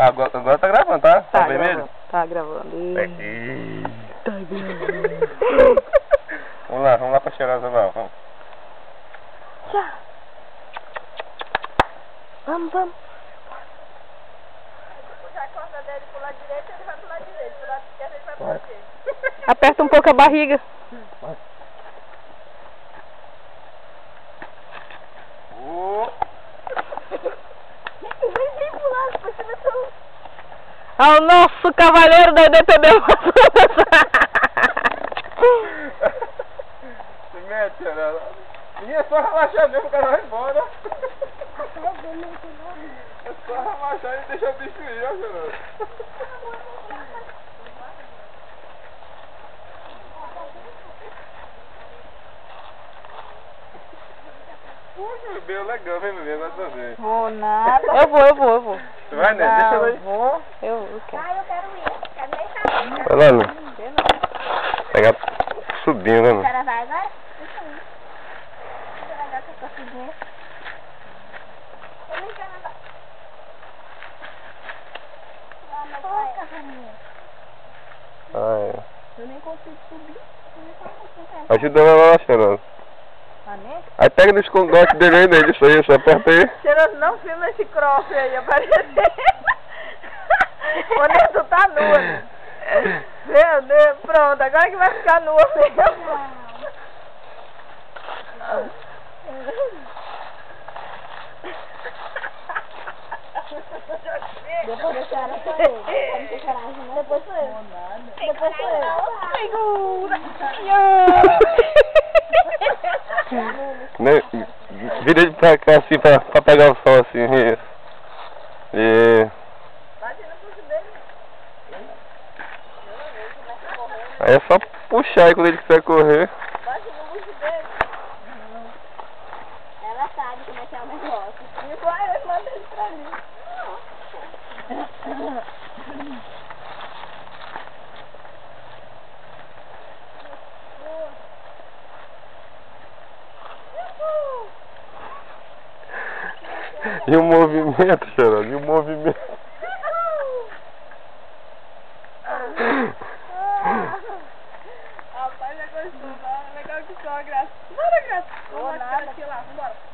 Agora tá gravando, tá? Tá vermelho? Tá gravando. Tá gravando. Vamos lá pra cheirosa, vamos. Tchau. Vamos. Puxar a corda dele pro lado direito, ele vai pro lado direito. Pro lado esquerdo, ele vai pro lado esquerdo. Aperta um pouco a barriga. Vai. Ao nosso cavaleiro da DTB. Se mete, cheirosa. E é só relaxar mesmo, o cara vai embora. É só relaxar e deixar o bicho ir, ó, cheirosa. Puxa, o bebê legal, vem no meio, vai fazer. Vou nada. Eu vou. Você vai, né? Deixa eu ir. Eu quero. Ah, eu quero ir. Quero nem saber. Vai lá, né? Pegar subindo, né? O cara vai agora? Deixa eu ir. Deixa eu olhar que eu tô subindo. Eu nem quero andar. Eu nem consigo subir. Ajuda ela lá, cheirosa. Aí pega nos congotes dele aí, né? Isso aí, só aperta aí. Cheiroso, não filma esse cross aí aparecendo. O Neto tá nua. Né? Meu Deus, pronto, agora que vai ficar nua mesmo. Depois da senhora sou eu. Não tem coragem, não? Depois sou eu. Depois sou eu. Né? Vira ele pra cá assim, pra pegar o sol assim. Isso. E... aí é só puxar aí quando ele quiser correr. Bate no bucho dele. Ela sabe como é que é o negócio. E vai, manda ele pra mim. E o movimento, cheirosa, e o movimento. Rapaz, é gostoso, legal que só a graça. Bora, graça. Vamos lá, vambora.